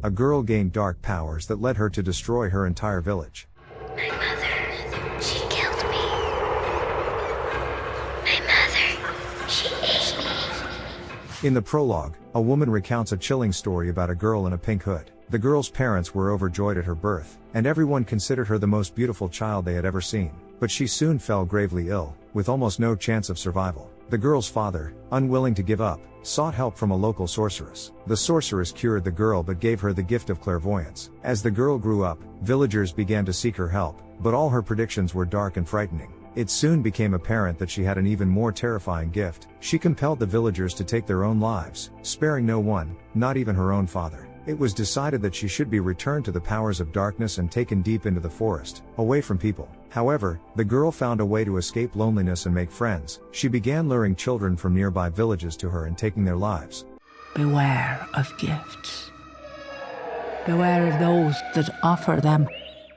a girl gained dark powers that led her to destroy her entire village. My mother, she killed me. My mother, she ate me. In the prologue, a woman recounts a chilling story about a girl in a pink hood. The girl's parents were overjoyed at her birth, and everyone considered her the most beautiful child they had ever seen. But she soon fell gravely ill, with almost no chance of survival. The girl's father, unwilling to give up, sought help from a local sorceress. The sorceress cured the girl but gave her the gift of clairvoyance. As the girl grew up, villagers began to seek her help, but all her predictions were dark and frightening. It soon became apparent that she had an even more terrifying gift. She compelled the villagers to take their own lives, sparing no one, not even her own father. It was decided that she should be returned to the powers of darkness and taken deep into the forest, away from people. However, the girl found a way to escape loneliness and make friends. She began luring children from nearby villages to her and taking their lives. Beware of gifts. Beware of those that offer them.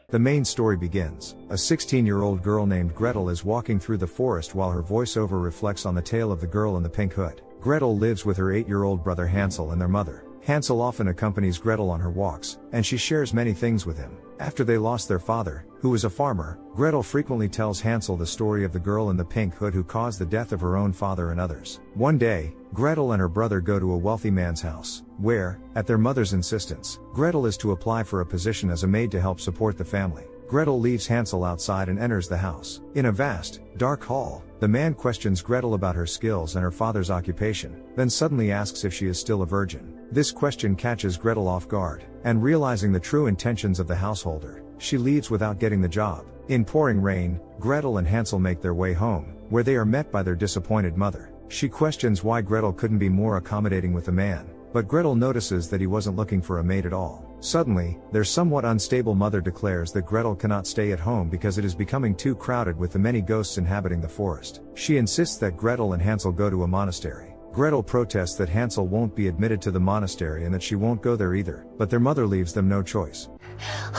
The main story begins. A 16-year-old girl named Gretel is walking through the forest while her voiceover reflects on the tale of the girl in the pink hood. Gretel lives with her 8-year-old brother Hansel and their mother. Hansel often accompanies Gretel on her walks, and she shares many things with him. After they lost their father, who was a farmer, Gretel frequently tells Hansel the story of the girl in the pink hood who caused the death of her own father and others. One day, Gretel and her brother go to a wealthy man's house, where, at their mother's insistence, Gretel is to apply for a position as a maid to help support the family. Gretel leaves Hansel outside and enters the house. In a vast, dark hall, the man questions Gretel about her skills and her father's occupation, then suddenly asks if she is still a virgin. This question catches Gretel off guard, and realizing the true intentions of the householder, she leaves without getting the job. In pouring rain, Gretel and Hansel make their way home, where they are met by their disappointed mother. She questions why Gretel couldn't be more accommodating with the man, but Gretel notices that he wasn't looking for a maid at all. Suddenly, their somewhat unstable mother declares that Gretel cannot stay at home because it is becoming too crowded with the many ghosts inhabiting the forest. She insists that Gretel and Hansel go to a monastery. Gretel protests that Hansel won't be admitted to the monastery and that she won't go there either, but their mother leaves them no choice.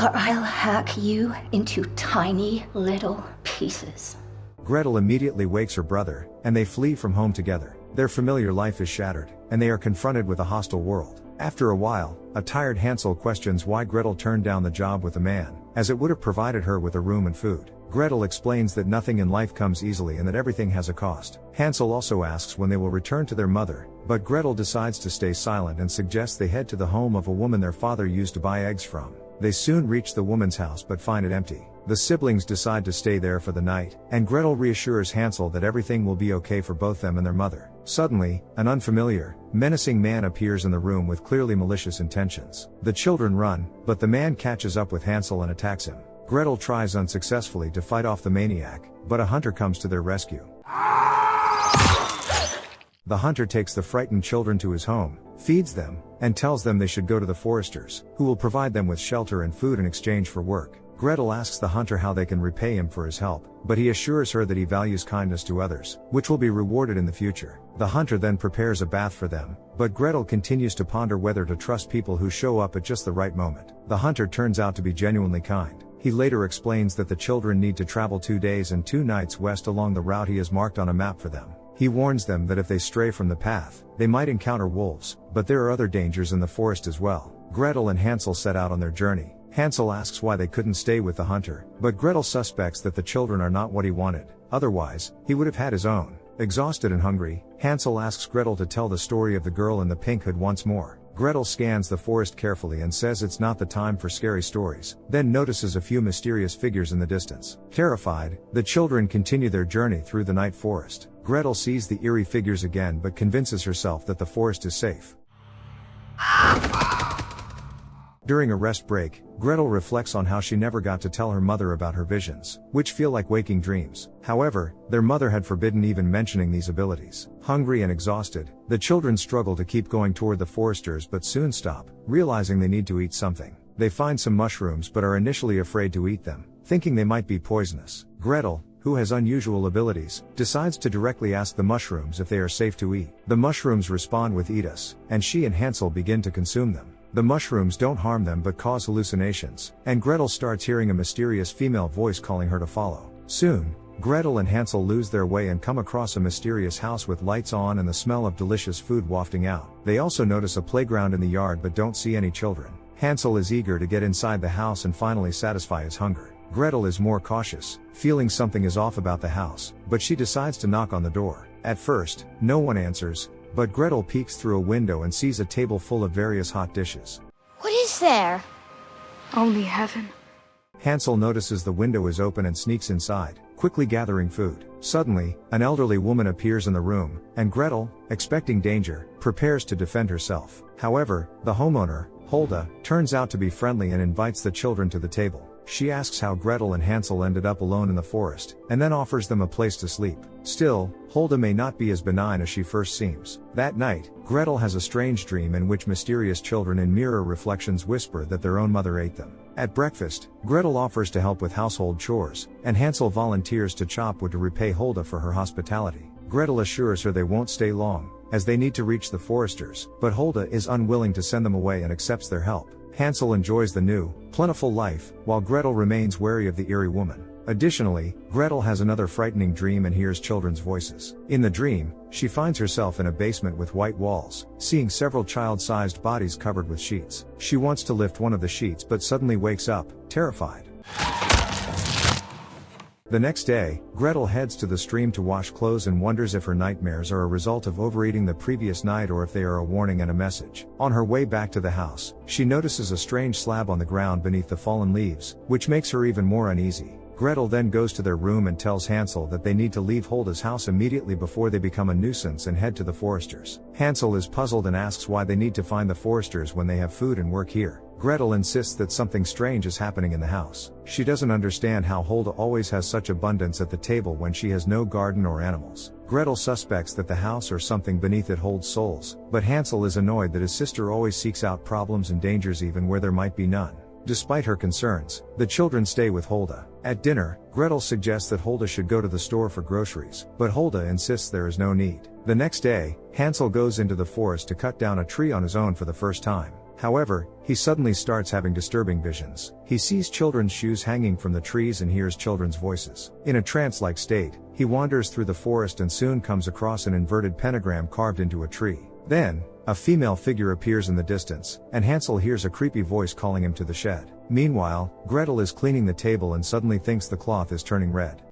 Or I'll hack you into tiny little pieces. Gretel immediately wakes her brother, and they flee from home together. Their familiar life is shattered, and they are confronted with a hostile world. After a while, a tired Hansel questions why Gretel turned down the job with the man, as it would have provided her with a room and food. Gretel explains that nothing in life comes easily and that everything has a cost. Hansel also asks when they will return to their mother, but Gretel decides to stay silent and suggests they head to the home of a woman their father used to buy eggs from. They soon reach the woman's house but find it empty. The siblings decide to stay there for the night, and Gretel reassures Hansel that everything will be okay for both them and their mother. Suddenly, an unfamiliar, menacing man appears in the room with clearly malicious intentions. The children run, but the man catches up with Hansel and attacks him. Gretel tries unsuccessfully to fight off the maniac, but a hunter comes to their rescue. The hunter takes the frightened children to his home, feeds them, and tells them they should go to the foresters, who will provide them with shelter and food in exchange for work. Gretel asks the hunter how they can repay him for his help, but he assures her that he values kindness to others, which will be rewarded in the future. The hunter then prepares a bath for them, but Gretel continues to ponder whether to trust people who show up at just the right moment. The hunter turns out to be genuinely kind. He later explains that the children need to travel 2 days and 2 nights west along the route he has marked on a map for them. He warns them that if they stray from the path, they might encounter wolves, but there are other dangers in the forest as well. Gretel and Hansel set out on their journey. Hansel asks why they couldn't stay with the hunter, but Gretel suspects that the children are not what he wanted. Otherwise, he would have had his own. Exhausted and hungry, Hansel asks Gretel to tell the story of the girl in the pink hood once more. Gretel scans the forest carefully and says it's not the time for scary stories, then notices a few mysterious figures in the distance. Terrified, the children continue their journey through the night forest. Gretel sees the eerie figures again but convinces herself that the forest is safe. During a rest break, Gretel reflects on how she never got to tell her mother about her visions, which feel like waking dreams. However, their mother had forbidden even mentioning these abilities. Hungry and exhausted, the children struggle to keep going toward the foresters but soon stop, realizing they need to eat something. They find some mushrooms but are initially afraid to eat them, thinking they might be poisonous. Gretel, who has unusual abilities, decides to directly ask the mushrooms if they are safe to eat. The mushrooms respond with "eat us," and she and Hansel begin to consume them. The mushrooms don't harm them but cause hallucinations, and Gretel starts hearing a mysterious female voice calling her to follow. Soon, Gretel and Hansel lose their way and come across a mysterious house with lights on and the smell of delicious food wafting out. They also notice a playground in the yard but don't see any children. Hansel is eager to get inside the house and finally satisfy his hunger. Gretel is more cautious, feeling something is off about the house, but she decides to knock on the door. At first, no one answers, but Gretel peeks through a window and sees a table full of various hot dishes. What is there? Only heaven. Hansel notices the window is open and sneaks inside, quickly gathering food. Suddenly, an elderly woman appears in the room, and Gretel, expecting danger, prepares to defend herself. However, the homeowner, Holda, turns out to be friendly and invites the children to the table. She asks how Gretel and Hansel ended up alone in the forest, and then offers them a place to sleep. Still, Holda may not be as benign as she first seems. That night, Gretel has a strange dream in which mysterious children in mirror reflections whisper that their own mother ate them. At breakfast, Gretel offers to help with household chores, and Hansel volunteers to chop wood to repay Holda for her hospitality. Gretel assures her they won't stay long, as they need to reach the foresters, but Holda is unwilling to send them away and accepts their help. Hansel enjoys the new, plentiful life, while Gretel remains wary of the eerie woman. Additionally, Gretel has another frightening dream and hears children's voices. In the dream, she finds herself in a basement with white walls, seeing several child-sized bodies covered with sheets. She wants to lift one of the sheets but suddenly wakes up, terrified. The next day, Gretel heads to the stream to wash clothes and wonders if her nightmares are a result of overeating the previous night or if they are a warning and a message. On her way back to the house, she notices a strange slab on the ground beneath the fallen leaves, which makes her even more uneasy. Gretel then goes to their room and tells Hansel that they need to leave Holda's house immediately before they become a nuisance and head to the foresters. Hansel is puzzled and asks why they need to find the foresters when they have food and work here. Gretel insists that something strange is happening in the house. She doesn't understand how Holda always has such abundance at the table when she has no garden or animals. Gretel suspects that the house or something beneath it holds souls, but Hansel is annoyed that his sister always seeks out problems and dangers even where there might be none. Despite her concerns, the children stay with Holda. At dinner, Gretel suggests that Holda should go to the store for groceries, but Holda insists there is no need. The next day, Hansel goes into the forest to cut down a tree on his own for the first time. However, he suddenly starts having disturbing visions. He sees children's shoes hanging from the trees and hears children's voices. In a trance-like state, he wanders through the forest and soon comes across an inverted pentagram carved into a tree. Then, a female figure appears in the distance, and Hansel hears a creepy voice calling him to the shed. Meanwhile, Gretel is cleaning the table and suddenly thinks the cloth is turning red.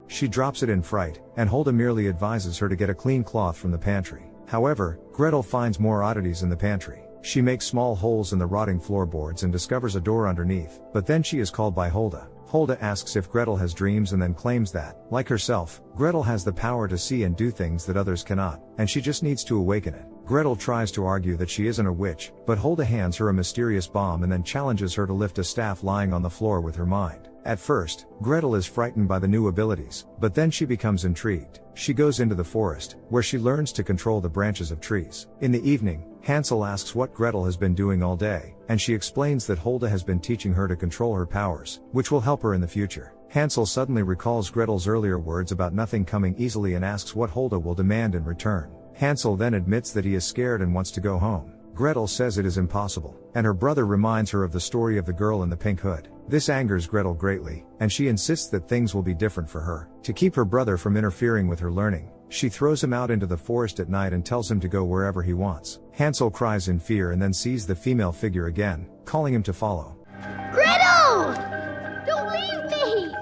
She drops it in fright, and Holda merely advises her to get a clean cloth from the pantry. However, Gretel finds more oddities in the pantry. She makes small holes in the rotting floorboards and discovers a door underneath, but then she is called by Holda. Holda asks if Gretel has dreams and then claims that, like herself, Gretel has the power to see and do things that others cannot, and she just needs to awaken it. Gretel tries to argue that she isn't a witch, but Holda hands her a mysterious bomb and then challenges her to lift a staff lying on the floor with her mind. At first, Gretel is frightened by the new abilities, but then she becomes intrigued. She goes into the forest, where she learns to control the branches of trees. In the evening, Hansel asks what Gretel has been doing all day, and she explains that Holda has been teaching her to control her powers, which will help her in the future. Hansel suddenly recalls Gretel's earlier words about nothing coming easily and asks what Holda will demand in return. Hansel then admits that he is scared and wants to go home. Gretel says it is impossible, and her brother reminds her of the story of the girl in the pink hood. This angers Gretel greatly, and she insists that things will be different for her. To keep her brother from interfering with her learning, she throws him out into the forest at night and tells him to go wherever he wants. Hansel cries in fear and then sees the female figure again, calling him to follow. Gretel! Don't leave me!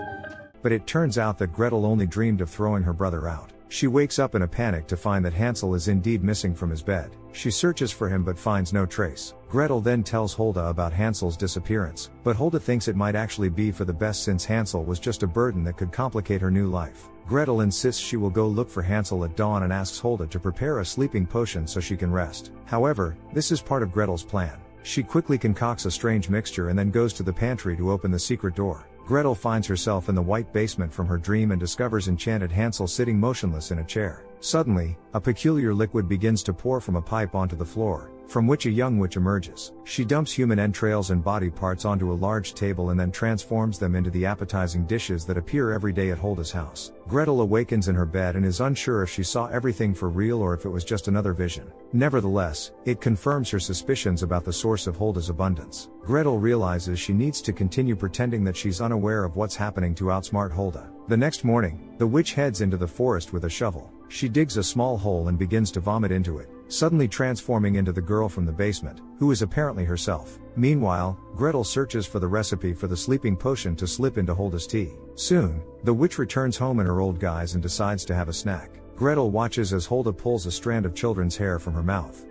But it turns out that Gretel only dreamed of throwing her brother out. She wakes up in a panic to find that Hansel is indeed missing from his bed. She searches for him but finds no trace. Gretel then tells Holda about Hansel's disappearance, but Holda thinks it might actually be for the best since Hansel was just a burden that could complicate her new life. Gretel insists she will go look for Hansel at dawn and asks Holda to prepare a sleeping potion so she can rest. However, this is part of Gretel's plan. She quickly concocts a strange mixture and then goes to the pantry to open the secret door. Gretel finds herself in the white basement from her dream and discovers enchanted Hansel sitting motionless in a chair. Suddenly, a peculiar liquid begins to pour from a pipe onto the floor, from which a young witch emerges. She dumps human entrails and body parts onto a large table and then transforms them into the appetizing dishes that appear every day at Holda's house. Gretel awakens in her bed and is unsure if she saw everything for real or if it was just another vision. Nevertheless, it confirms her suspicions about the source of Holda's abundance. Gretel realizes she needs to continue pretending that she's unaware of what's happening to outsmart Holda. The next morning, the witch heads into the forest with a shovel. She digs a small hole and begins to vomit into it. suddenly transforming into the girl from the basement, who is apparently herself. Meanwhile, Gretel searches for the recipe for the sleeping potion to slip into Holda's tea. Soon, the witch returns home in her old guise and decides to have a snack. Gretel watches as Holda pulls a strand of children's hair from her mouth.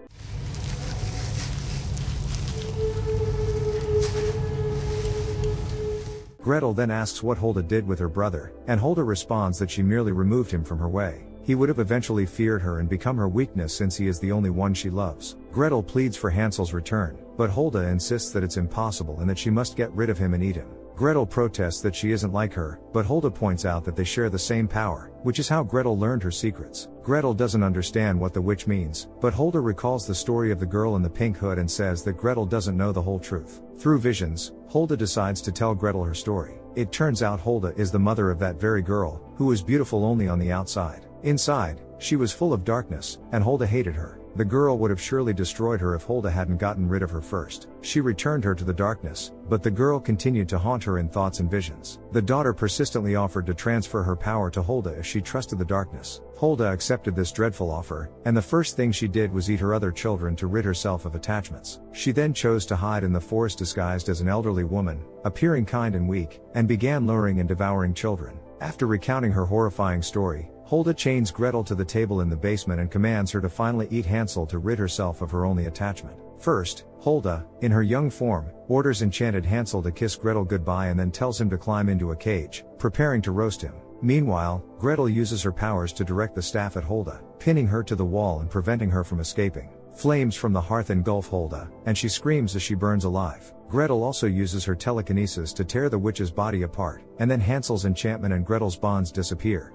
Gretel then asks what Holda did with her brother, and Holda responds that she merely removed him from her way. He would have eventually feared her and become her weakness since he is the only one she loves. Gretel pleads for Hansel's return, but Holda insists that it's impossible and that she must get rid of him and eat him. Gretel protests that she isn't like her, but Holda points out that they share the same power, which is how Gretel learned her secrets. Gretel doesn't understand what the witch means, but Holda recalls the story of the girl in the pink hood and says that Gretel doesn't know the whole truth. Through visions, Holda decides to tell Gretel her story. It turns out Holda is the mother of that very girl, who was beautiful only on the outside. Inside, she was full of darkness, and Holda hated her. The girl would have surely destroyed her if Holda hadn't gotten rid of her first. She returned her to the darkness, but the girl continued to haunt her in thoughts and visions. The daughter persistently offered to transfer her power to Holda if she trusted the darkness. Holda accepted this dreadful offer, and the first thing she did was eat her other children to rid herself of attachments. She then chose to hide in the forest disguised as an elderly woman, appearing kind and weak, and began luring and devouring children. After recounting her horrifying story, Holda chains Gretel to the table in the basement and commands her to finally eat Hansel to rid herself of her only attachment. First, Holda, in her young form, orders enchanted Hansel to kiss Gretel goodbye and then tells him to climb into a cage, preparing to roast him. Meanwhile, Gretel uses her powers to direct the staff at Holda, pinning her to the wall and preventing her from escaping. Flames from the hearth engulf Holda, and she screams as she burns alive. Gretel also uses her telekinesis to tear the witch's body apart, and then Hansel's enchantment and Gretel's bonds disappear.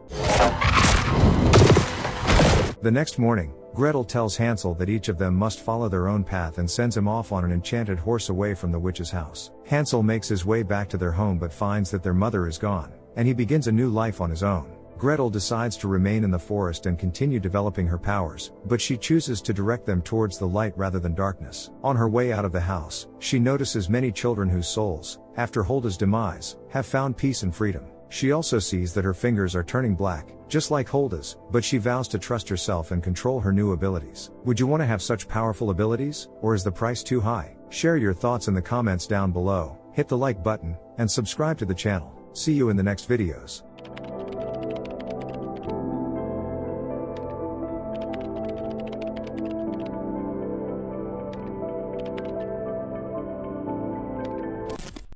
The next morning, Gretel tells Hansel that each of them must follow their own path and sends him off on an enchanted horse away from the witch's house. Hansel makes his way back to their home but finds that their mother is gone, and he begins a new life on his own. Gretel decides to remain in the forest and continue developing her powers, but she chooses to direct them towards the light rather than darkness. On her way out of the house, she notices many children whose souls, after Holda's demise, have found peace and freedom. She also sees that her fingers are turning black, just like Holda's, but she vows to trust herself and control her new abilities. Would you want to have such powerful abilities, or is the price too high? Share your thoughts in the comments down below, hit the like button, and subscribe to the channel. See you in the next videos.